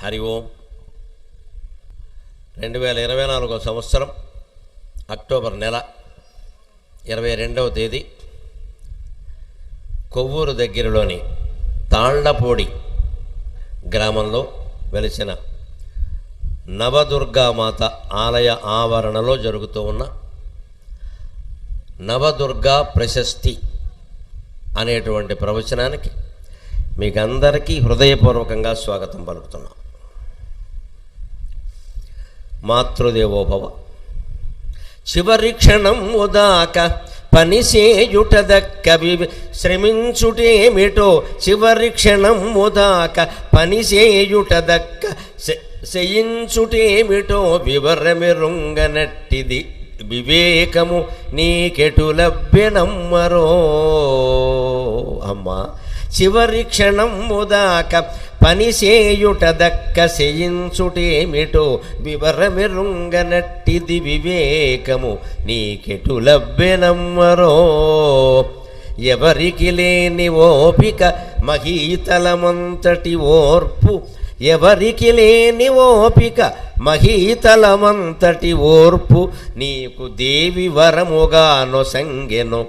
హరి ఓం. 2024 సంవత్సరం అక్టోబర్ నెల 22వ తేదీ కొవ్వూరు దగ్గరలోని తాళ్లపూడి గ్రామంలో వెలిసిన నవదుర్గామాత ఆలయ ఆవరణలో జరుగుతూ ఉన్న నవదుర్గా ప్రశస్తి అనేటువంటి ప్రవచనానికి మీకందరికీ హృదయపూర్వకంగా స్వాగతం పలుకుతున్నాం. మాతృదేవోభవ. చివరి క్షణం ఉదాక పనిసేయుటదక్క శ్రమించుటేమిటో, చివరి క్షణం ఉదాక పనిసేయుటదక్క శయించుటేమిటో, వివరమెరుంగనట్టిది వివేకము నీకెటు లభ్యనమ్మరో. అమ్మా, చివరి క్షణం ఉదాక పనిసేయుటదక్క శయించుటేమిటో, వివరమెరుంగనట్టిది వివేకము నీకెటు లభ్యనమ్మరో. ఎవరికి లేని ఓపిక మహీతలమంతటి ఓర్పు, ఎవరికి లేని ఓపిక మహీతలమంతటి ఓర్పు, నీకు దేవి వరముగా నొసంగెను,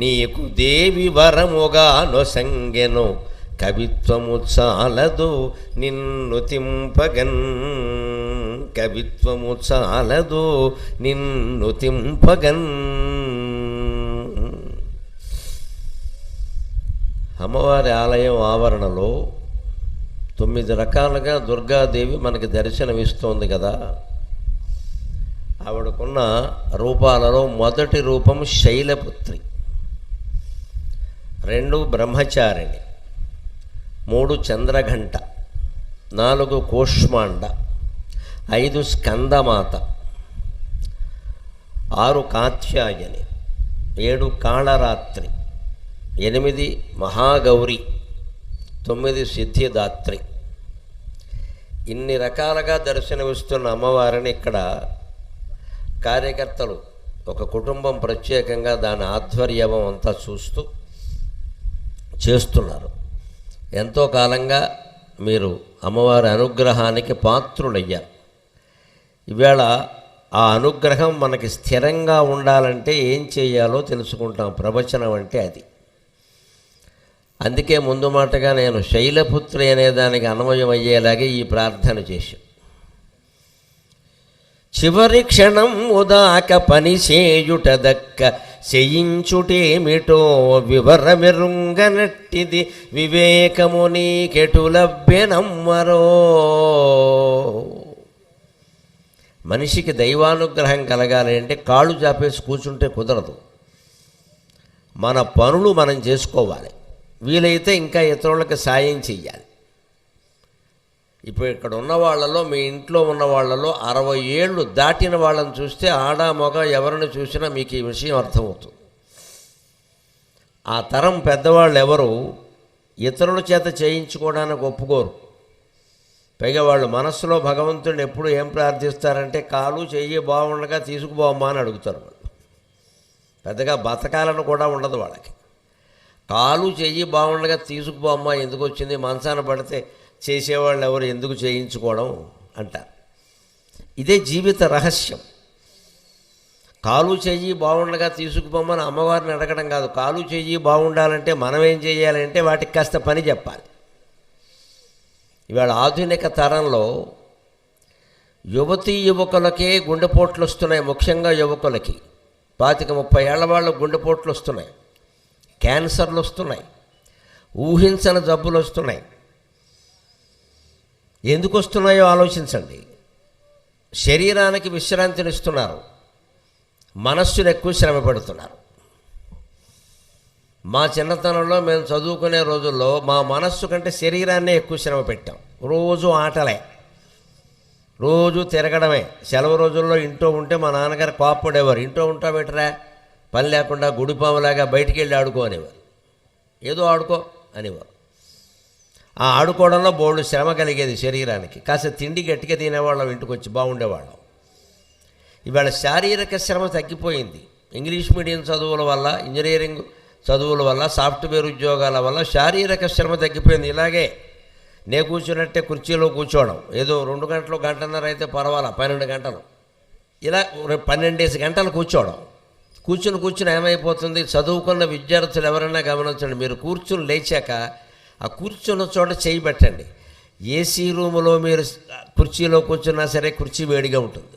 నీకు దేవి వరముగా నొసంగెను. కవిత్వము చాలదు నిన్ను తింపగన్, కవిత్వము చాలదు నిన్ను తింపగన్. అమ్మవారి ఆలయం ఆవరణలో 9 రకాలుగా దుర్గాదేవి మనకి దర్శనమిస్తోంది కదా. ఆవిడకున్న రూపాలలో మొదటి రూపం శైలపుత్రి, 2 బ్రహ్మచారిణి, 3 చంద్రఘంట, 4 కూష్మాండ, 5 స్కందమాత, 6 కాత్యాయని, 7 కాళరాత్రి, 8 మహాగౌరి, 9 సిద్ధిదాత్రి. ఇన్ని రకాలుగా దర్శనమిస్తున్న అమ్మవారిని ఇక్కడ కార్యకర్తలు, ఒక కుటుంబం ప్రత్యేకంగా దాని ఆధ్వర్యం అంతా చూస్తూ చేస్తున్నారు. ఎంతో కాలంగా మీరు అమ్మవారి అనుగ్రహానికి పాత్రులయ్యారు. ఈవేళ ఆ అనుగ్రహం మనకి స్థిరంగా ఉండాలంటే ఏం చేయాలో తెలుసుకుంటాం. ప్రవచనం అంటే అది. అందుకే ముందు మాటగా నేను శైలపుత్రి అనేదానికి అన్వయం అయ్యేలాగే ఈ ప్రార్థన చేశాను. చివరి క్షణం ఉదాక పనిసేయుటదక్క శయించుటేమిటో, వివరమెరుంగనట్టిది వివేకము నీకెటు లభ్యనమ్మరో. మనిషికి దైవానుగ్రహం కలగాలి అంటే కాళ్ళు చాపేసి కూర్చుంటే కుదరదు. మన పనులు మనం చేసుకోవాలి. వీలైతే ఇంకా ఇతరులకు సాయం చెయ్యాలి. ఇప్పుడు ఇక్కడ ఉన్న వాళ్ళలో, మీ ఇంట్లో ఉన్న వాళ్ళలో 60 ఏళ్ళు దాటిన వాళ్ళని చూస్తే ఆడ మగ ఎవరిని చూసినా మీకు ఈ విషయం అర్థమవుతుంది. ఆ తరం పెద్దవాళ్ళు ఎవరు ఇతరుల చేత చేయించుకోవడానికి ఒప్పుకోరు. పైగా వాళ్ళు మనస్సులో భగవంతుడిని ఎప్పుడు ఏం ప్రార్థిస్తారంటే, కాలు చెయ్యి బాగుండగా తీసుకుపోమ్మా అని అడుగుతారు. వాళ్ళు పెద్దగా బతకాలను కూడా ఉండదు వాళ్ళకి. కాలు చెయ్యి బాగుండగా తీసుకుపోమ్మా, ఎందుకు వచ్చింది, మంచాన పడితే చేసేవాళ్ళు ఎవరు, ఎందుకు చేయించుకోవడం అంటారు. ఇదే జీవిత రహస్యం. కాలు చెయ్యి బాగుండగా తీసుకుపోమని అమ్మవారిని అడగడం కాదు. కాలు చెయ్యి బాగుండాలంటే మనం ఏం చేయాలంటే వాటికి కాస్త పని చెప్పాలి. ఇవాళ ఆధునిక తరంలో యువతీ యువకులకే గుండెపోట్లు వస్తున్నాయి. ముఖ్యంగా యువకులకి 25-30 ఏళ్ల వాళ్ళకు గుండెపోట్లు వస్తున్నాయి, క్యాన్సర్లు వస్తున్నాయి, ఊహించని జబ్బులు వస్తున్నాయి. ఎందుకు వస్తున్నాయో ఆలోచించండి. శరీరానికి విశ్రాంతినిస్తున్నారు, మనస్సును ఎక్కువ శ్రమ పెడుతున్నారు. మా చిన్నతనంలో మేము చదువుకునే రోజుల్లో మా మనస్సు కంటే శరీరాన్నే ఎక్కువ శ్రమ పెట్టాం. రోజు ఆటలే, రోజు తిరగడమే. సెలవు రోజుల్లో ఇంట్లో ఉంటే మా నాన్నగారు కోప్పడేవారు. ఇంట్లో ఉంటావేటరా, పని లేకుండా గుడిపాములాగా బయటికి వెళ్ళి ఆడుకో అనేవారు. ఏదో ఆడుకో అనేవారు. ఆ ఆడుకోవడంలో బోల్డు శ్రమ కలిగేది శరీరానికి. కాస్త తిండి గట్టిగా తినేవాళ్ళం, ఇంటికి వచ్చి బాగుండేవాళ్ళం. ఇవాళ శారీరక శ్రమ తగ్గిపోయింది. ఇంగ్లీష్ మీడియం చదువుల వల్ల, ఇంజనీరింగ్ చదువుల వల్ల, సాఫ్ట్వేర్ ఉద్యోగాల వల్ల శారీరక శ్రమ తగ్గిపోయింది. ఇలాగే నే కూర్చున్నట్టే కుర్చీలో కూర్చోవడం, ఏదో 2 గంటలు గంటన్నర అయితే పర్వాలా, 12 గంటలు ఇలా 12 గంటలు కూర్చోవడం. కూర్చుని ఏమైపోతుంది, చదువుకున్న విద్యార్థులు ఎవరైనా గమనించండి, మీరు కూర్చుని లేచాక ఆ కూర్చున్న చోట చేయి పెట్టండి. ఏసీ రూములో మీరు కుర్చీలో కూర్చున్నా సరే కుర్చీ వేడిగా ఉంటుంది,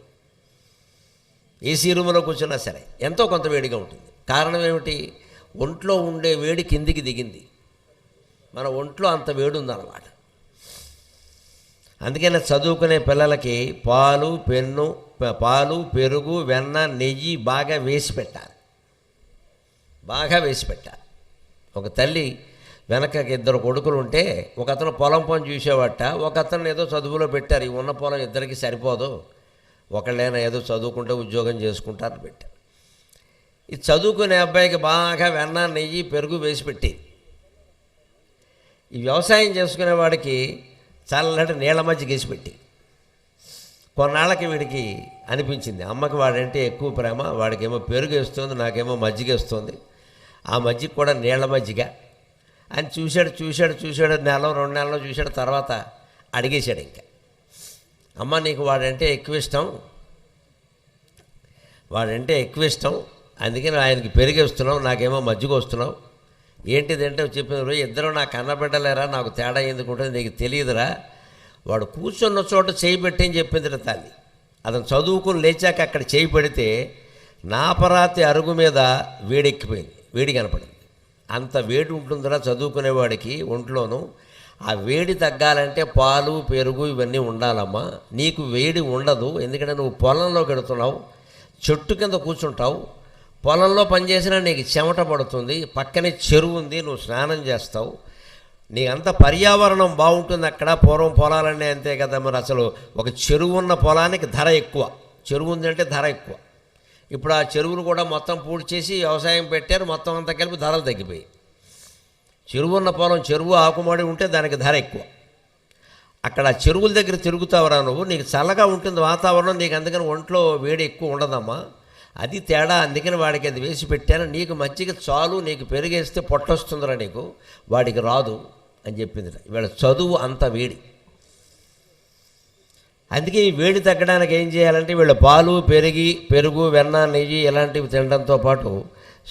ఏసీ రూములో కూర్చున్నా సరే ఎంతో కొంత వేడిగా ఉంటుంది. కారణం ఏమిటి, ఒంట్లో ఉండే వేడి కిందికి దిగింది, మన ఒంట్లో అంత వేడి ఉందన్నమాట. అందుకని చదువుకునే పిల్లలకి పాలు పెరుగు వెన్న నెయ్యి బాగా వేసి పెట్టాలి. ఒక తల్లి వెనకకి 2 కొడుకులు ఉంటే ఒక అతను పొలం పని చూసేవాట, ఒక అతను ఏదో చదువులో పెట్టారు. ఈ ఉన్న పొలం ఇద్దరికి సరిపోదు, ఒకళ్ళైనా ఏదో చదువుకుంటే ఉద్యోగం చేసుకుంటారని పెట్టారు. ఈ చదువుకునే అబ్బాయికి బాగా వెన్న నెయ్యి పెరుగు వేసి పెట్టి, ఈ వ్యవసాయం చేసుకునే వాడికి చల్లటి నీళ్ళ మధ్య గేసి పెట్టి, కొన్నాళ్ళకి వీడికి అనిపించింది అమ్మకి వాడంటే ఎక్కువ ప్రేమ, వాడికేమో పెరుగు వేస్తుంది, నాకేమో మజ్జిగ వేస్తుంది, ఆ మజ్జిగ కూడా నీళ్ళ మజ్జిగ అని చూశాడు. నెల 2 నెలల్లో చూశాడు. తర్వాత అడిగేశాడు, ఇంకా అమ్మ నీకు వాడంటే ఎక్కువ ఇష్టం, అందుకని ఆయనకి పెరిగేస్తున్నావు, నాకేమో మజ్జిగ వస్తున్నావు, ఏంటిదంటే చెప్పిన ఇద్దరు నాకు కన్నబిడ్డలేరా, నాకు తేడా ఎందుకుంటుంది నీకు తెలియదురా, వాడు కూర్చున్న చోట చేయి పెట్టి అని చెప్పింది తల్లి. అతను చదువుకుని లేచాక అక్కడ చేయి పెడితే నాపరాతి అరుగు మీద వేడెక్కిపోయింది, వేడి కనపడింది. అంత వేడి ఉంటుందిరా చదువుకునేవాడికి ఒంట్లోనూ. ఆ వేడి తగ్గాలంటే పాలు పెరుగు ఇవన్నీ ఉండాలమ్మా. నీకు వేడి ఉండదు, ఎందుకంటే నువ్వు పొలంలో గడుతున్నావు, చెట్టు కింద కూర్చుంటావు, పొలంలో పనిచేసినా నీకు చెమట పడుతుంది, పక్కనే చెరువు ఉంది, నువ్వు స్నానం చేస్తావు, నీకంత పర్యావరణం బాగుంటుంది అక్కడ. పూర్వం పొలాలన్నీ అంతే కదా, మరి అసలు ఒక చెరువు ఉన్న పొలానికి ధర ఎక్కువ, చెరువు ఉందంటే ధర ఎక్కువ. ఇప్పుడు ఆ చెరువులు కూడా మొత్తం పూర్తి చేసి వ్యవసాయం పెట్టారు, మొత్తం అంతా కలిపి ధరలు తగ్గిపోయి. చెరువు ఉన్న పొలం చెరువు ఆకుమాడి ఉంటే దానికి ధర ఎక్కువ. అక్కడ చెరువుల దగ్గర తిరుగుతావురా నువ్వు, నీకు చల్లగా ఉంటుంది వాతావరణం, నీకు అందుకని ఒంట్లో వేడి ఎక్కువ ఉండదమ్మా, అది తేడా, అందుకని వాడికి అది వేసి పెట్టాను, నీకు మజ్జిగ చాలు, నీకు పెరిగేస్తే పొట్టొస్తుందిరా నీకు, వాడికి రాదు అని చెప్పింది. ఇవాళ చదువు అంత వేడి. అందుకే ఈ వేడి తగ్గడానికి ఏం చేయాలంటే వీళ్ళు పాలు పెరుగు వెన్న నెయ్యి ఇలాంటివి తినడంతో పాటు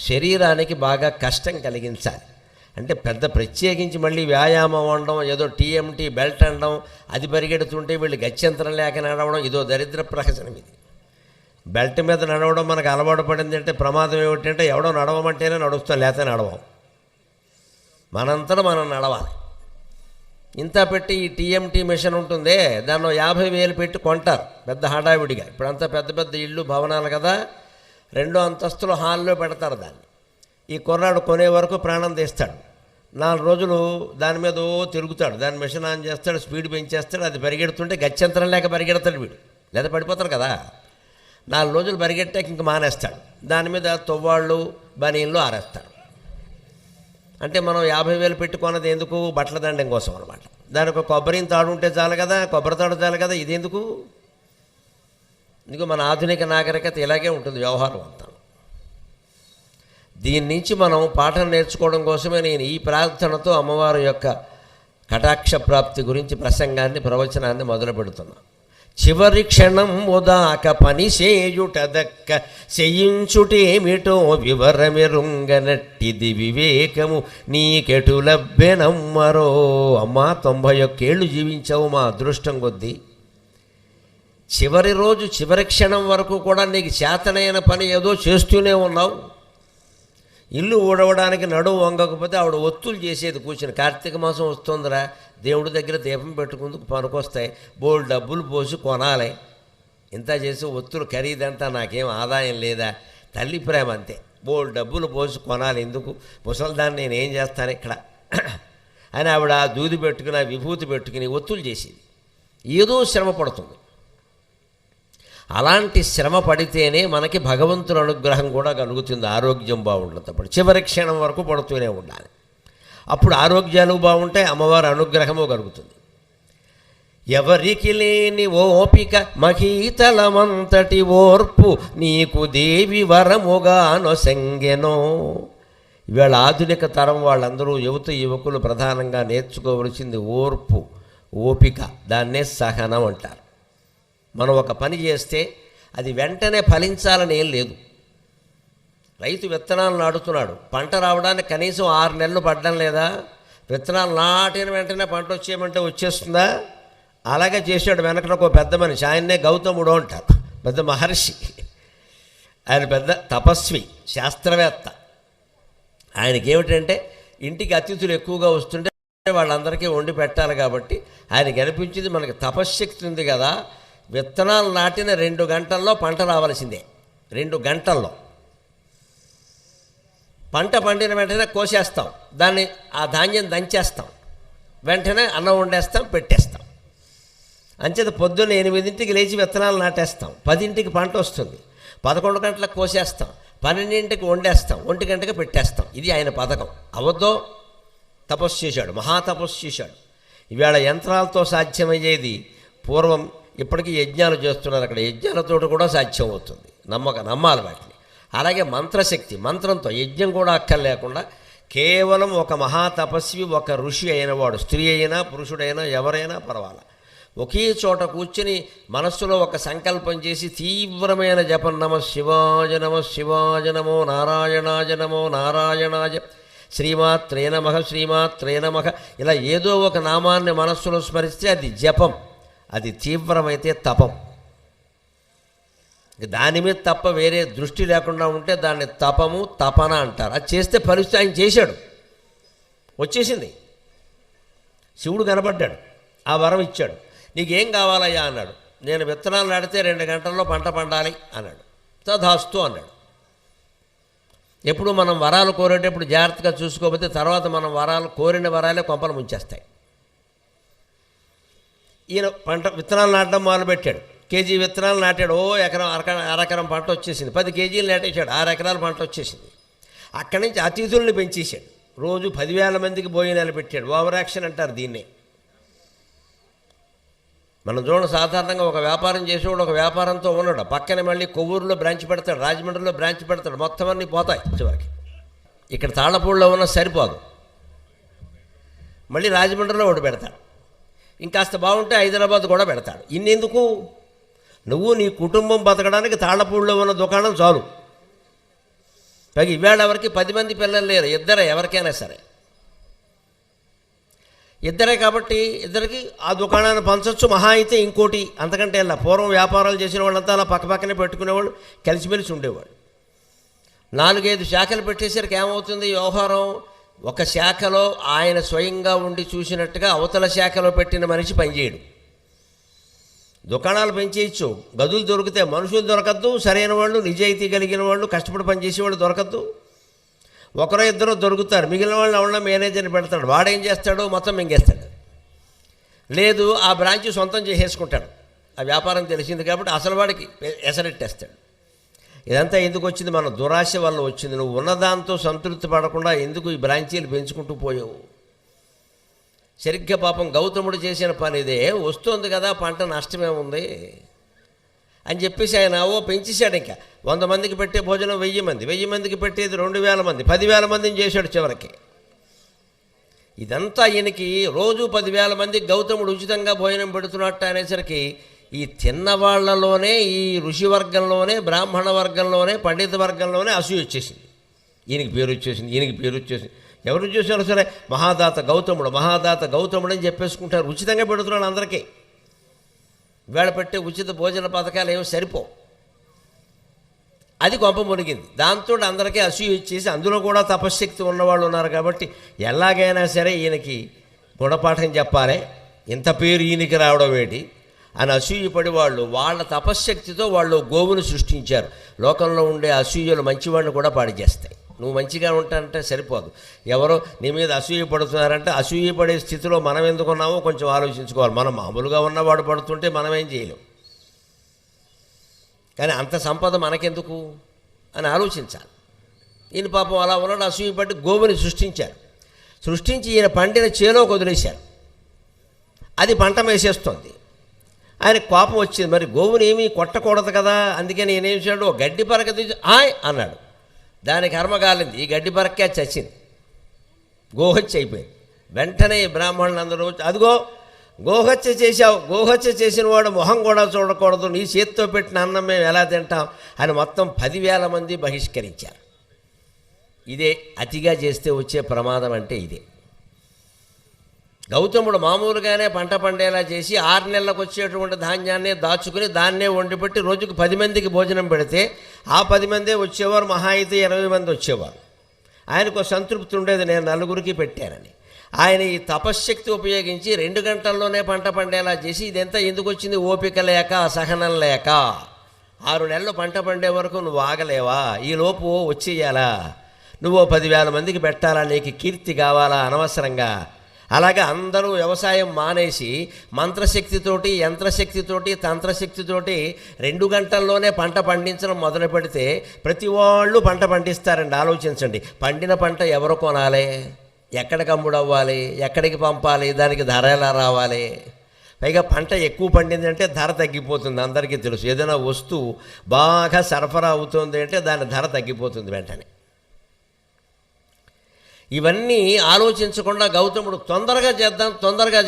శరీరానికి బాగా కష్టం కలిగించాలి. అంటే పెద్ద ప్రత్యేకించి మళ్ళీ వ్యాయామం అనడం, ఏదో టీఎంటీ బెల్ట్ అనడం, అది పరిగెడుతుంటే వీళ్ళు గత్యంతరం లేక నడవడం, ఇదో దరిద్ర ప్రహసనం. ఇది బెల్ట్ మీద నడవడం మనకు అలవాటు పడింది అంటే ప్రమాదం ఏమిటంటే ఎవడో నడవమంటేనే నడుస్తాం, లేకపోతే నడవం. మనంతటా మనం నడవాలి. ఇంత పెట్టి ఈ టీఎంటీ మిషన్ ఉంటుందే, దానిలో 50,000 పెట్టి కొంటారు పెద్ద హడావిడిగా. ఇప్పుడంతా పెద్ద పెద్ద ఇళ్ళు భవనాలు కదా, 2 అంతస్తుల హాల్లో పెడతారు దాన్ని. ఈ కుర్రాడు కొనే వరకు ప్రాణం తీస్తాడు, 4 రోజులు దాని మీద తిరుగుతాడు, దాని మిషన్ ఆన్ చేస్తాడు, స్పీడ్ పెంచేస్తాడు, అది పరిగెడుతుంటే గత్యంతరం లేక పరిగెడతాడు వీడు, లేదా పడిపోతారు కదా. 4 రోజులు పరిగెట్టాక ఇంక మానేస్తాడు, దాని మీద తువ్వాళ్ళు బనీళ్ళు ఆరేస్తాడు. అంటే మనం 50,000 పెట్టుకున్నది ఎందుకు, బట్టల దండం కోసం అనమాట. దానికి కొబ్బరి తాడు ఉంటే చాలు కదా, కొబ్బరి తాడు చాలు కదా, ఇది ఎందుకు. ఇందుకు మన ఆధునిక నాగరికత ఇలాగే ఉంటుంది వ్యవహారం అంతా. దీని నుంచి మనం పాఠం నేర్చుకోవడం కోసమే నేను ఈ ప్రార్థనతో అమ్మవారి యొక్క కటాక్ష ప్రాప్తి గురించి ప్రవచనాన్ని మొదలు పెడుతున్నాను. చివరి క్షణం ఉదాక పని చేయుట దక్క చేయించుటేమిటో వివరమెరుంగనట్టిది వివేకము నీకెటు లభ్యనమ్మరో. అమ్మా 91 ఏళ్ళు జీవించావు మా అదృష్టం కొద్దీ. చివరి రోజు చివరి క్షణం వరకు కూడా నీకు చేతనైన పని ఏదో చేస్తూనే ఉన్నావు. ఇల్లు ఊడవడానికి నడువు వంగకపోతే ఆవిడ ఒత్తులు చేసేది కూర్చుని, కార్తీక మాసం వస్తుందిరా, దేవుడి దగ్గర దీపం పెట్టుకుందుకు పనికొస్తాయి, బోల్డ్ డబ్బులు పోసి కొనాలి, ఇంత చేసి ఒత్తులు ఖరీదంతా నాకేం ఆదాయం లేదా, తల్లి ప్రేమ అంతే, బోల్డ్ డబ్బులు పోసి కొనాలి, ఎందుకు ముసలిదాన్ని నేనేం చేస్తాను ఇక్కడ అని ఆవిడ దూది పెట్టుకుని విభూతి పెట్టుకుని ఒత్తులు చేసేది. ఏదో శ్రమ పడుతుంది. అలాంటి శ్రమ పడితేనే మనకి భగవంతుని అనుగ్రహం కూడా కలుగుతుంది, ఆరోగ్యం బాగుంటున్నప్పుడు. చివరి క్షణం వరకు పడుతూనే ఉండాలి, అప్పుడు ఆరోగ్యాలు బాగుంటాయి, అమ్మవారి అనుగ్రహము కలుగుతుంది. ఎవరికి లేని ఓపిక మహీతలమంతటి ఓర్పు నీకు దేవి వరముగా నొసంగెనో. ఇవాళ ఆధునిక తరం వాళ్ళందరూ యువకులు ప్రధానంగా నేర్చుకోవలసింది ఓర్పు, ఓపిక, దాన్నే సహనం అంటారు. మనం ఒక పని చేస్తే అది వెంటనే ఫలించాలని ఏం లేదు. రైతు విత్తనాలు నాటుతున్నాడు, పంట రావడానికి కనీసం 6 నెలలు పడ్డం లేదా? విత్తనాలు నాటిన వెంటనే పంట వచ్చేయమంటే వచ్చేస్తుందా? అలాగే చేశాడు వెనకన ఒక పెద్ద మనిషి, ఆయన్నే గౌతముడు అంటారు, పెద్ద మహర్షి. ఆయన పెద్ద తపస్వి, శాస్త్రవేత్త. ఆయనకి ఏమిటంటే ఇంటికి అతిథులు ఎక్కువగా వస్తుంటే వాళ్ళందరికీ వండి పెట్టాలి కాబట్టి ఆయనకి అనిపించింది, మనకి తపశ్శక్తి ఉంది కదా, విత్తనాలు నాటిన 2 గంటల్లో పంట రావాల్సిందే. 2 గంటల్లో పంట పండిన వెంటనే కోసేస్తాం, దాన్ని ఆ ధాన్యం దంచేస్తాం, వెంటనే అన్నం వండేస్తాం, పెట్టేస్తాం. అంచేత పొద్దున్న 8ంటికి లేచి విత్తనాలు నాటేస్తాం, 10ంటికి పంట వస్తుంది, 11 గంటలకు కోసేస్తాం, 12ంటికి వండేస్తాం, 1 గంటకి పెట్టేస్తాం. ఇది ఆయన పథకం. అవద్దో తపస్సు చేశాడు, మహాతపస్సు చేశాడు. ఇవాళ యంత్రాలతో సాధ్యమయ్యేది పూర్వం ఇప్పటికీ యజ్ఞాలు చేస్తున్నారు, అక్కడ యజ్ఞాలతో కూడా సాధ్యం అవుతుంది. నమ్మాలి వాటిని. అలాగే మంత్రశక్తి, మంత్రంతో యజ్ఞం కూడా అక్కర్లేకుండా కేవలం ఒక మహాతపస్వి, ఒక ఋషి అయినవాడు, స్త్రీ అయినా పురుషుడైనా ఎవరైనా పర్వాలా, ఒకే చోట కూర్చుని మనస్సులో ఒక సంకల్పం చేసి తీవ్రమైన జపం, నమ శివాయ నమ శివాయ నమో నారాయణాయ నమో నారాయణాయ శ్రీమాత్రే నమః శ్రీమాత్రే నమః, ఇలా ఏదో ఒక నామాన్ని మనస్సులో స్మరిస్తే అది జపం, అది తీవ్రమైతే తపం. దాని మీద తప్ప వేరే దృష్టి లేకుండా ఉంటే దాన్ని తపము తపన అంటారు. అది చేస్తే పరిస్థితి ఆయన చేశాడు, వచ్చేసింది. శివుడు కనబడ్డాడు, ఆ వరం ఇచ్చాడు. నీకేం కావాలయ్యా అన్నాడు. నేను విత్తనాలు నాటితే 2 గంటల్లో పంట పండాలి అన్నాడు. తధాస్తు అన్నాడు. ఎప్పుడు మనం వరాలు కోరేటప్పుడు జాగ్రత్తగా చూసుకోకపోతే తర్వాత మనం కోరిన వరాలే కొంపలు ముంచేస్తాయి. ఈయన విత్తనాలు నాటడం మొదలుపెట్టాడు. కేజీ విత్తనాలు నాటాడు, ఎకరం అరెకరం పంట వచ్చేసింది. 10 కేజీలు నాటేశాడు, 6 ఎకరాల పంట వచ్చేసింది. అక్కడి నుంచి అతిథుల్ని పెంచేశాడు. రోజు 10,000 మందికి భోజనాలు పెట్టాడు. ఓవర్ యాక్షన్ అంటారు దీన్నే. మనం చూడండి, సాధారణంగా ఒక వ్యాపారం చేసేవాడు ఒక వ్యాపారంతో ఉన్నాడు, పక్కనే మళ్ళీ కొవ్వూరులో బ్రాంచ్ పెడతాడు, రాజమండ్రిలో బ్రాంచ్ పెడతాడు, మొత్తం అన్నీ పోతాయి చివరికి. ఇక్కడ తాళ్ళపూడిలో ఉన్న సరిపోదు, మళ్ళీ రాజమండ్రిలో ఒకటి పెడతాడు, ఇంకాస్త బాగుంటే హైదరాబాద్ కూడా పెడతాడు. ఇన్నెందుకు? నువ్వు నీ కుటుంబం బతకడానికి తాళ్ళపూడిలో ఉన్న దుకాణం చాలు. పైగా ఇవాళ ఎవరికి 10 మంది పిల్లలు లేరు, ఇద్దరే, ఎవరికైనా సరే ఇద్దరే. కాబట్టి ఇద్దరికి ఆ దుకాణాన్ని పంచవచ్చు, మహా అయితే ఇంకోటి, అంతకంటే ఇలా. పూర్వం వ్యాపారాలు చేసిన వాళ్ళంతా అలా పక్కపక్కనే పెట్టుకునేవాళ్ళు, కలిసిమెలిసి ఉండేవాళ్ళు. 4-5 శాఖలు పెట్టేసరికి ఏమవుతుంది వ్యవహారం? ఒక శాఖలో ఆయన స్వయంగా ఉండి చూసినట్టుగా అవతల శాఖలో పెట్టిన మనిషి పనిచేయడు. దుకాణాలు పెంచేయచ్చు, గదులు దొరికితే మనుషులు దొరకద్దు, సరైన వాళ్ళు, నిజాయితీ కలిగిన వాళ్ళు, కష్టపడి పనిచేసేవాళ్ళు దొరకద్దు. 1-2 దొరుకుతారు, మిగిలిన వాళ్ళు ఎవరన్నా మేనేజర్ని పెడతాడు, వాడేం చేస్తాడు? మొత్తం మింగేస్తాడు. లేదు, ఆ బ్రాంచ్ సొంతం చేసేసుకుంటాడు. ఆ వ్యాపారం తెలిసింది కాబట్టి అసలు వాడికి ఎసరెట్టేస్తాడు. ఇదంతా ఎందుకు వచ్చింది? మన దురాశ వల్ల వచ్చింది. నువ్వు ఉన్నదాంతో సంతృప్తి పడకుండా ఎందుకు ఈ బ్రాంచీలు పెంచుకుంటూ పోయావు? సరిగ్గా పాపం గౌతముడు చేసిన పని ఇదే. వస్తుంది కదా పంట, నష్టమేముంది అని చెప్పేసి ఆయన పెంచేశాడు. ఇంకా 100 మందికి పెట్టే భోజనం 1000 మంది, 1000 మందికి పెట్టేది 2000 మంది, 10,000 మందిని చేశాడు చివరికి. ఇదంతా ఈయనకి రోజు 10,000 మందికి గౌతముడు ఉచితంగా భోజనం పెడుతున్నట్టు అనేసరికి ఈ తిన్నవాళ్లలోనే, ఈ ఋషి వర్గంలోనే, బ్రాహ్మణ వర్గంలోనే, పండిత వర్గంలోనే అసూయ వచ్చేసింది. ఈయనకి పేరు వచ్చేసింది. ఎవరు చూసారో సరే మహాదాత గౌతముడు అని చెప్పేసుకుంటారు. ఉచితంగా పెడుతున్నాడు అందరికీ. వేళ పెట్టే ఉచిత భోజన పథకాలు ఏమో సరిపో. అది కొంప మునిగింది. దాంతో అందరికీ అసూయ ఇచ్చేసి, అందులో కూడా తపశ్శక్తి ఉన్నవాళ్ళు ఉన్నారు కాబట్టి ఎలాగైనా సరే ఈయనకి గుణపాఠం చెప్పాలి, ఇంత పేరు ఈయనకి రావడం ఏంటి అని అసూయపడి వాళ్ళ తపశ్శక్తితో వాళ్ళు గోవును సృష్టించారు. లోకంలో ఉండే అసూయలు మంచివాడిని కూడా పాడు చేస్తాయి. నువ్వు మంచిగా ఉంటానంటే సరిపోదు, ఎవరో నీ మీద అసూయ పడుతున్నారంటే అసూయ పడే స్థితిలో మనం ఎందుకున్నామో కొంచెం ఆలోచించుకోవాలి. మనం మామూలుగా ఉన్నవాడు పడుతుంటే మనం ఏం చేయలేం, కానీ అంత సంపద మనకెందుకు అని ఆలోచించాలి. ఈయన పాపం అలా ఉన్నాడు, అసూయ పడి గోవుని సృష్టించి ఈయన పండిన చేలోకి వదిలేశారు. అది పంట వేసేస్తుంది. ఆయన కోపం వచ్చింది, మరి గోవుని ఏమీ కొట్టకూడదు కదా, అందుకని నేనేం చేశాడు, గడ్డి పరక తీసి ఆయ్ అన్నాడు. దానికి కర్మ కాలింది, ఈ గడ్డి పరకే చచ్చింది, గోహత్య అయిపోయింది. వెంటనే బ్రాహ్మణులు అందరూ అదిగో గోహత్య చేశావు, గోహత్య చేసిన వాడు మొహం కూడా చూడకూడదు, నీ చేతితో పెట్టిన అన్నం మేము ఎలా తింటాం అని మొత్తం 10,000 మంది బహిష్కరించారు. ఇదే అతిగా చేస్తే వచ్చే ప్రమాదం అంటే ఇదే. గౌతముడు మామూలుగానే పంట పండేలా చేసి 6 నెలలకు వచ్చేటువంటి ధాన్యాన్ని దాచుకుని దాన్నే వండిపెట్టి రోజుకు 10 మందికి భోజనం పెడితే ఆ 10 మందే వచ్చేవారు, మహా అయితే 20 మంది వచ్చేవారు. ఆయనకు సంతృప్తి ఉండేది, నేను 4గురికి పెట్టానని. ఆయన ఈ తపశ్శక్తి ఉపయోగించి 2 గంటల్లోనే పంట పండేలా చేసి ఇదంతా ఎందుకు వచ్చింది? ఓపిక లేక, సహనం లేక. 6 నెలలు పంట పండే వరకు నువ్వు ఆగలేవా? ఈలోపు వచ్చేయాలా? నువ్వు 10,000 మందికి పెట్టాలా? నీకు కీర్తి కావాలా అనవసరంగా? అలాగే అందరూ వ్యవసాయం మానేసి మంత్రశక్తితోటి, యంత్రశక్తితోటి, తంత్రశక్తితోటి 2 గంటల్లోనే పంట పండించడం మొదలు పెడితే ప్రతి వాళ్ళు పంట పండిస్తారండి. ఆలోచించండి, పండిన పంట ఎవరు కొనాలి? ఎక్కడికి అమ్ముడవ్వాలి? ఎక్కడికి పంపాలి? దానికి ధర ఎలా రావాలి? పైగా పంట ఎక్కువ పండిందంటే ధర తగ్గిపోతుంది, అందరికీ తెలుసు. ఏదైనా వస్తువు బాగా సరఫరా అవుతుంది అంటే దాని ధర తగ్గిపోతుంది వెంటనే. ఇవన్నీ ఆలోచించకుండా గౌతముడు తొందరగా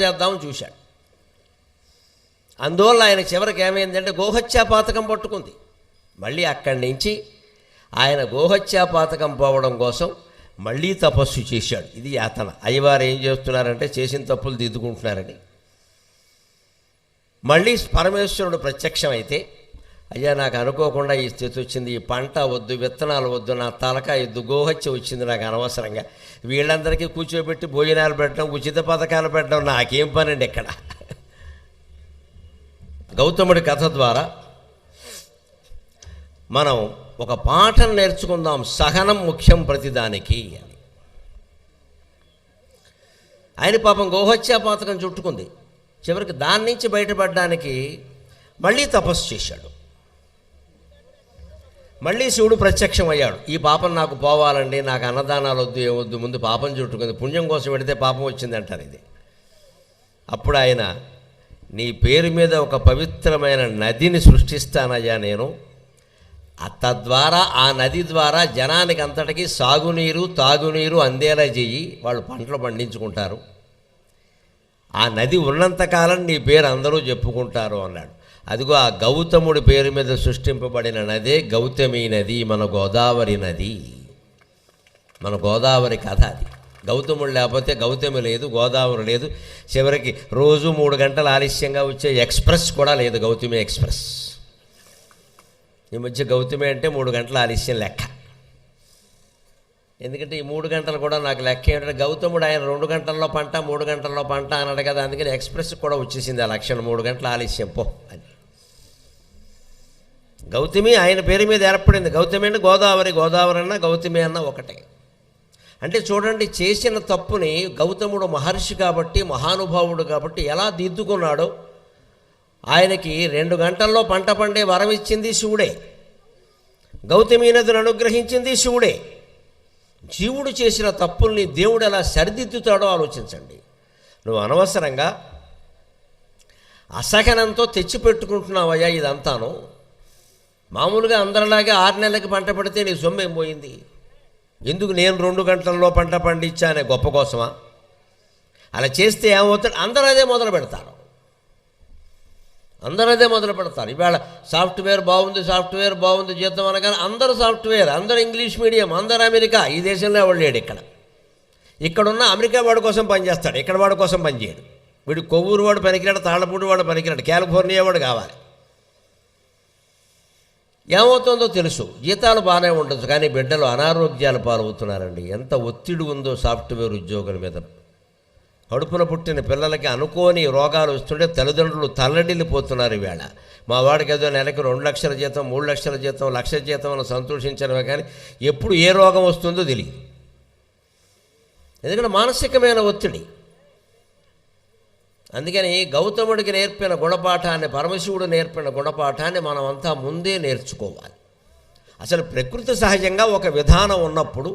చేద్దాం చూశాడు. అందువల్ల ఆయన చివరికి ఏమైందంటే గోహత్యా పాతకం పట్టుకుంది. మళ్ళీ అక్కడి నుంచి ఆయన గోహత్యా పాతకం పోవడం కోసం మళ్ళీ తపస్సు చేశాడు. ఇది యాతన. అయ్యవారు ఏం చేస్తున్నారంటే చేసిన తప్పులు దిద్దుకుంటున్నారని. మళ్ళీ పరమేశ్వరుడు ప్రత్యక్షమైతే, అయ్యా నాకు అనుకోకుండా ఈ స్థితి వచ్చింది, ఈ పంట వద్దు, విత్తనాలు వద్దు, నా తలకాయ వద్దు, గోహత్య వచ్చింది నాకు అనవసరంగా, వీళ్ళందరికీ కూర్చోబెట్టి భోజనాలు పెట్టడం, ఉచిత పథకాలు పెట్టడం నాకేం పనండి ఇక్కడ. గౌతముడి కథ ద్వారా మనం ఒక పాఠం నేర్చుకుందాం. సహనం ముఖ్యం ప్రతిదానికి అని. ఆయన పాపం గోహత్యా పాతకం చుట్టుకుంది. చివరికి దాని నుంచి బయటపడడానికి మళ్ళీ తపస్సు చేశాడు. మళ్ళీ శివుడు ప్రత్యక్షమయ్యాడు. ఈ పాపం నాకు పోవాలండి, నాకు అన్నదానాలు వద్దు, ఏమొద్దు, ముందు పాపం చుట్టుకుంది, పుణ్యం కోసం పెడితే పాపం వచ్చింది అంటారు ఇది. అప్పుడు ఆయన, నీ పేరు మీద ఒక పవిత్రమైన నదిని సృష్టిస్తానయ్యా నేను, తద్వారా ఆ నది ద్వారా జనానికి అంతటికీ సాగునీరు, తాగునీరు అందేలా చెయ్యి, వాళ్ళు పంటలు పండించుకుంటారు, ఆ నది ఉన్నంతకాలం నీ పేరు అందరూ చెప్పుకుంటారు అన్నాడు. అదిగో ఆ గౌతముడి పేరు మీద సృష్టింపబడిన నదే గౌతమి నది, మన గోదావరి నది, మన గోదావరి కథ అది. గౌతముడు లేకపోతే గౌతమి లేదు, గోదావరి లేదు. చివరికి రోజు 3 గంటలు ఆలస్యంగా వచ్చే ఎక్స్ప్రెస్ కూడా లేదు, గౌతమి ఎక్స్ప్రెస్. ఈ మధ్య గౌతమి అంటే 3 గంటల ఆలస్యం లెక్క. ఎందుకంటే ఈ 3 గంటలు కూడా నాకు లెక్క ఏంటంటే, గౌతముడు ఆయన 2 గంటల్లో పంట, 3 గంటల్లో పంట అన్నాడు కదా, అందుకని ఎక్స్ప్రెస్ కూడా వచ్చేసింది ఆ లక్షణం, 3 గంటల ఆలస్యం పో అని. గౌతమి ఆయన పేరు మీద ఏర్పడింది. గౌతమి అంటే గోదావరి, గోదావరి అన్న గౌతమి అన్న ఒకటే. అంటే చూడండి, చేసిన తప్పుని గౌతముడు మహర్షి కాబట్టి, మహానుభావుడు కాబట్టి ఎలా దిద్దుకున్నాడో. ఆయనకి 2 గంటల్లో పంట పండే వరం ఇచ్చింది శివుడే, గౌతమి నదిని అనుగ్రహించింది శివుడే. జీవుడు చేసిన తప్పుల్ని దేవుడు ఎలా సరిదిద్దుతాడో ఆలోచించండి. నువ్వు అనవసరంగా అసహనంతో తెచ్చిపెట్టుకుంటున్నావయ్యా ఇదంతాను. మామూలుగా అందరిలాగే 6 నెలలకి పంట పడితే నీ సొమ్ము ఏం పోయింది? ఎందుకు నేను 2 గంటల్లో పంట పండించానే గొప్ప కోసమా? అలా చేస్తే ఏమవుతుంది? అందరూ అదే మొదలు పెడతారు. ఇవాళ సాఫ్ట్వేర్ బాగుంది జీతం అనగానే అందరూ సాఫ్ట్వేర్, అందరూ ఇంగ్లీష్ మీడియం, అందరూ అమెరికా. ఈ దేశంలో ఎవడు లేడు. ఇక్కడున్న అమెరికా వాడి కోసం పనిచేస్తాడు, ఇక్కడ వాడి కోసం పనిచేయడు. వీడు కొవ్వూరు వాడు పనికిరాడు, తాళ్ళపూడి వాడు పనికిరాడు, కాలిఫోర్నియా వాడు కావాలి. ఏమవుతుందో తెలుసు, జీతాలు బాగానే ఉండొచ్చు, కానీ బిడ్డలు అనారోగ్యాలు పాలవుతున్నారండి. ఎంత ఒత్తిడి ఉందో సాఫ్ట్వేర్ ఉద్యోగుల మీద. కడుపున పుట్టిన పిల్లలకి అనుకోని రోగాలు వస్తుంటే తల్లిదండ్రులు తల్లడిల్లిపోతున్నారు. ఈవేళ మా వాడికి ఏదో నెలకు 2 లక్షల జీతం, 3 లక్షల జీతం, 1 లక్ష జీతం అని సంతోషించడమే కానీ ఎప్పుడు ఏ రోగం వస్తుందో తెలియదు. ఎందుకంటే మానసికమైన ఒత్తిడి. అందుకని గౌతముడికి నేర్పిన గుణపాఠాన్ని, పరమశివుడు నేర్పిన గుణపాఠాన్ని మనమంతా ముందే నేర్చుకోవాలి. అసలు ప్రకృతి సహజంగా ఒక విధానం ఉన్నప్పుడు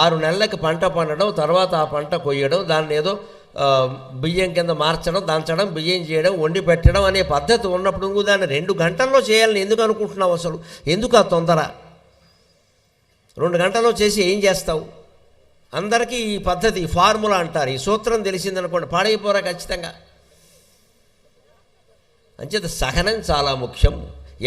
6 నెలలకి పంట పండడం, తర్వాత ఆ పంట కొయ్యడం, దాన్ని ఏదో బియ్యం కింద మార్చడం, దంచడం, బియ్యం చేయడం, వండి పెట్టడం అనే పద్ధతి ఉన్నప్పుడు నువ్వు దాన్ని 2 గంటల్లో చేయాలని ఎందుకు అనుకుంటున్నావు? అసలు ఎందుకు ఆ తొందర? 2 గంటల్లో చేసి ఏం చేస్తావు? అందరికీ ఈ పద్ధతి, ఈ ఫార్ములా అంటారు, ఈ సూత్రం తెలిసిందనుకోండి పాడైపోరా ఖచ్చితంగా. అంచేత సహనం చాలా ముఖ్యం.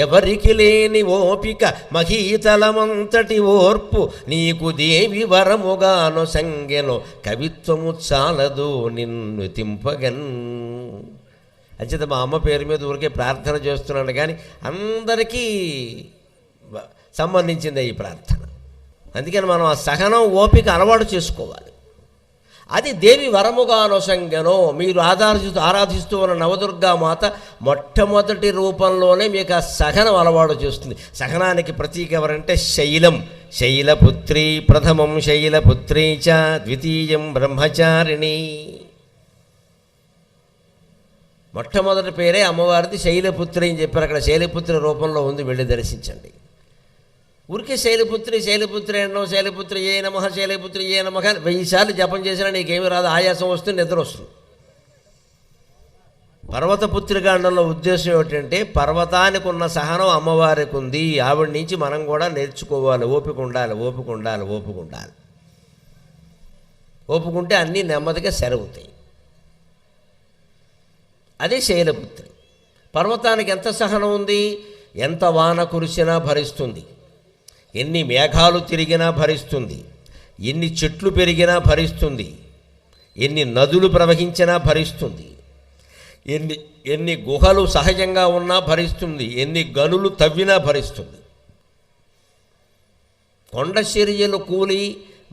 ఎవరికి లేని ఓపిక మహీతలమంతటి ఓర్పు నీకు దేవి వరముగాను సంగెను కవిత్వము చాలదు నిన్ను తింపగన్. అంచేత మా అమ్మ పేరు మీద ఊరికే ప్రార్థన చేస్తున్నాను కానీ అందరికీ సంబంధించిందే ఈ ప్రార్థన. అందుకని మనం ఆ సహనం ఓపిక అలవాటు చేసుకోవాలి. అది దేవి వరముగాను సంగెను. మీరు ఆరాధిస్తూ ఉన్న నవదుర్గా మాత మొట్టమొదటి రూపంలోనే మీకు ఆ సహనం అలవాటు చేస్తుంది. సహనానికి ప్రతీక ఎవరంటే శైలం. శైలపుత్రి ప్రథమం శైలపుత్రీ చ ద్వితీయం బ్రహ్మచారిణి. మొట్టమొదటి పేరే అమ్మవారిది శైలపుత్రి అని చెప్పారు. అక్కడ శైలపుత్రి రూపంలో ఉంది, వెళ్ళి దర్శించండి. ఊరికే శైలపుత్రి శైలపుత్రి అన్నాం, శైలపుత్రి ఏ నమః శైలపుత్రి ఏ నమః 1000 సార్లు జపం చేసినా నీకేమీ రాదు, ఆయాసం వస్తుంది, నిద్ర వస్తుంది. పర్వతపుత్రిక అనడంలో ఉద్దేశం ఏమిటంటే పర్వతానికి ఉన్న సహనం అమ్మవారికి ఉంది. ఆవిడ నుంచి మనం కూడా నేర్చుకోవాలి. ఓపిక ఉండాలి, ఓపిక ఉండాలి, ఓపిక ఉండాలి. ఓపుకుంటే అన్నీ నెమ్మదిగా సెరవుతాయి. అదే శైలపుత్రి. పర్వతానికి ఎంత సహనం ఉంది? ఎంత వాన కురిసినా భరిస్తుంది, ఎన్ని మేఘాలు తిరిగినా భరిస్తుంది, ఎన్ని చెట్లు పెరిగినా భరిస్తుంది, ఎన్ని నదులు ప్రవహించినా భరిస్తుంది, ఎన్ని గుహలు సహజంగా ఉన్నా భరిస్తుంది, ఎన్ని గనులు తవ్వినా భరిస్తుంది. కొండ చర్యలు కూలి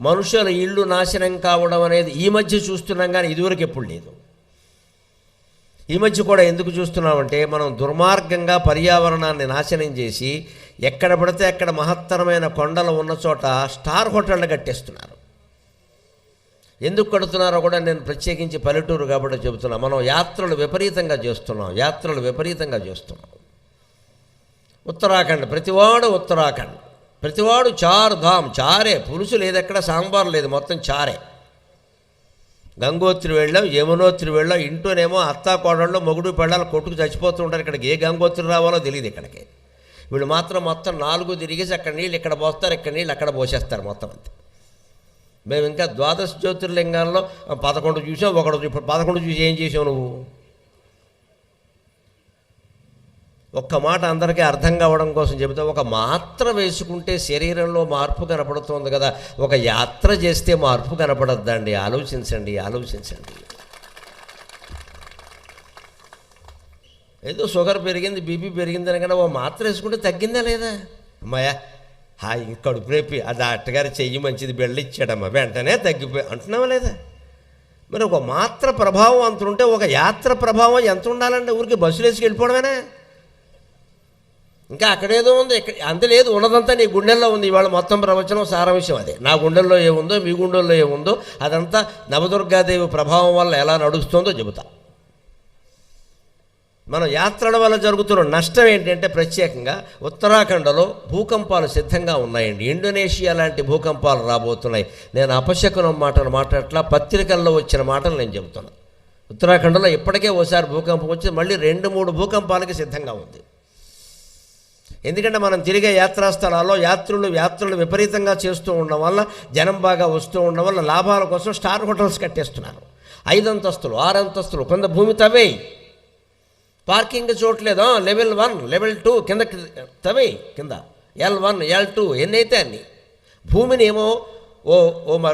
మనుషుల ఇళ్ళు నాశనం కావడం అనేది ఈ మధ్య చూస్తున్నాం, కానీ ఇదివరకు ఎప్పుడు లేదు. ఈ మధ్య కూడా ఎందుకు చూస్తున్నామంటే మనం దుర్మార్గంగా పర్యావరణాన్ని నాశనం చేసి ఎక్కడ పడితే అక్కడ మహత్తరమైన కొండలు ఉన్న చోట స్టార్ హోటళ్ళు కట్టేస్తున్నారు. ఎందుకు కడుతున్నారో కూడా నేను ప్రత్యేకించి పల్లెటూరు కాబట్టి చెబుతున్నాను. మనం యాత్రలు విపరీతంగా చేస్తున్నాం. ఉత్తరాఖండ్, ప్రతివాడు ఉత్తరాఖండ్, ప్రతివాడు చార్ ధామ్, చారే, పులుసు లేదు, ఎక్కడ సాంబార్ లేదు, మొత్తం చారే. గంగోత్రి వెళ్ళాం, యమునోత్రి వెళ్ళాం, ఇంటూనేమో అత్తా కోడళ్ళు మొగుడు పెళ్ళాలు కొట్టుకు చచ్చిపోతూ ఉంటారు. ఇక్కడికి ఏ గంగోత్రి రావాలో తెలియదు. ఇక్కడికి వీళ్ళు మాత్రం మొత్తం 4 తిరిగేసి అక్కడ నీళ్ళు ఇక్కడ పోస్తారు, ఇక్కడ నీళ్ళు అక్కడ పోసేస్తారు మొత్తం అంతే. మేము ఇంకా ద్వాదశ జ్యోతిర్లింగాల్లో 11 చూసాం. ఇప్పుడు 11 చూసి ఏం చేసావు నువ్వు? ఒక్క మాట అందరికీ అర్థం కావడం కోసం చెబితే, ఒక మాత్ర వేసుకుంటే శరీరంలో మార్పు కనపడుతుంది కదా, ఒక యాత్ర చేస్తే మార్పు కనపడద్దండి. ఆలోచించండి. ఏదో షుగర్ పెరిగింది, బీపీ పెరిగింది అనగానే ఓ మాత్ర వేసుకుంటే తగ్గిందా లేదా? అమ్మాయా హాయ్ కడుపు రేపి ఆ డాక్టర్ గారు చెయ్యి మంచిది బెళ్ళ ఇచ్చాడమ్మా వెంటనే తగ్గిపోయి అంటున్నావా లేదా? మరి ఒక మాత్ర ప్రభావం అంత ఉంటే ఒక యాత్ర ప్రభావం ఎంత ఉండాలంటే ఊరికి బస్సులు వేసుకు వెళ్ళిపోవడమేనా? ఇంకా అక్కడేదో ఉంది, అంత లేదు, ఉన్నదంతా నీ గుండెల్లో ఉంది. ఇవాళ మొత్తం ప్రవచనం సారాంశం అదే. నా గుండెల్లో ఏముందో మీ గుండెల్లో ఏముందో అదంతా నవదుర్గాదేవి ప్రభావం వల్ల ఎలా నడుస్తుందో చెబుతా. మన యాత్రల వల్ల జరుగుతున్న నష్టం ఏంటంటే ప్రత్యేకంగా ఉత్తరాఖండ్లో భూకంపాలు సిద్ధంగా ఉన్నాయండి. ఇండోనేషియా లాంటి భూకంపాలు రాబోతున్నాయి. నేను అపశకునం మాటలు మాట్లాడట్లా, పత్రికల్లో వచ్చిన మాటలు నేను చెబుతున్నాను. ఉత్తరాఖండ్లో ఇప్పటికే ఓసారి భూకంపం వచ్చి మళ్ళీ 2-3 భూకంపాలకి సిద్ధంగా ఉంది. ఎందుకంటే మనం తిరిగే యాత్రాస్థలాల్లో యాత్రలు విపరీతంగా చేస్తూ ఉండడం వల్ల, జనం బాగా వస్తూ ఉండడం వల్ల లాభాల కోసం స్టార్ హోటల్స్ కట్టేస్తున్నారు. 5 అంతస్తులు 6 అంతస్తులు కొంత భూమి తవ్వేయి, పార్కింగ్ చోట్లేదు. లెవెల్ 1 లెవెల్ 2 కింద తవ్వేయి, కింద L1 L2 ఎన్నైతే అన్ని భూమిని ఏమో ఓ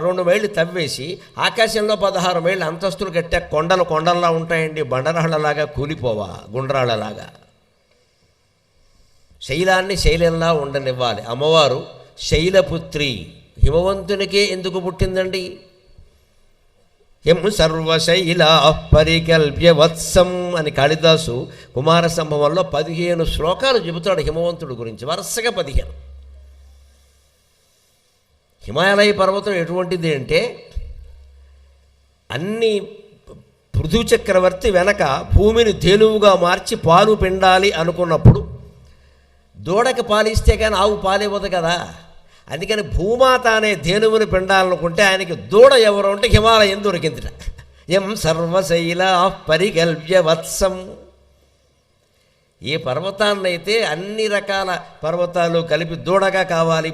2 మైళ్ళు తవ్వేసి ఆకాశంలో 16 మైళ్ళు అంతస్తులు కట్టే కొండల్లా ఉంటాయండి. బండరాళ్లలాగా కూలిపోవా, గుండ్రాళ్లలాగా. శైలాన్ని శైలంలా ఉండనివ్వాలి. అమ్మవారు శైలపుత్రి, హిమవంతునికే ఎందుకు పుట్టిందండి? హిం సర్వశైల పరికల్ప్య వత్సం అని కాళిదాసు కుమార సంభవంలో 15 శ్లోకాలు చెబుతాడు హిమవంతుడి గురించి, వరుసగా 15. హిమాలయ పర్వతం ఎటువంటిది అంటే, అన్ని పృథు చక్రవర్తి వెనక భూమిని ధేనువుగా మార్చి పాలు పిండాలి అనుకున్నప్పుడు దూడకి పాలిస్తే కానీ ఆవు పాలివ్వదు కదా. అందుకని భూమాత అనే ధేనువుని పిండాలనుకుంటే ఆయనకి దూడ ఎవరు అంటే హిమాలయం దొరికిందిట. ఎం సర్వశైల పరికల్ప్య వత్సం. ఏ పర్వతాన్నైతే అన్ని రకాల పర్వతాలు కలిపి దూడగా కావాలి,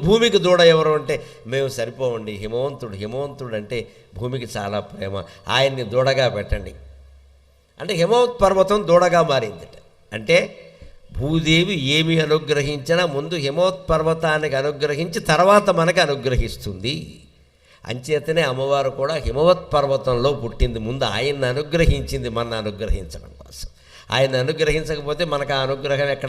భూమికి దూడ ఎవరు అంటే మేము సరిపోవండి. హిమవంతుడు అంటే భూమికి చాలా ప్రేమ, ఆయన్ని దూడగా పెట్టండి అంటే హిమవత్ పర్వతం దూడగా మారిందిట. అంటే భూదేవి ఏమి అనుగ్రహించినా ముందు హిమవత్పర్వతానికి అనుగ్రహించి తర్వాత మనకు అనుగ్రహిస్తుంది. అంచేతనే అమ్మవారు కూడా హిమవత్పర్వతంలో పుట్టింది. ముందు ఆయన్ని అనుగ్రహించింది మన అనుగ్రహించడం కోసం. ఆయన అనుగ్రహించకపోతే మనకు ఆ అనుగ్రహం ఎక్కడ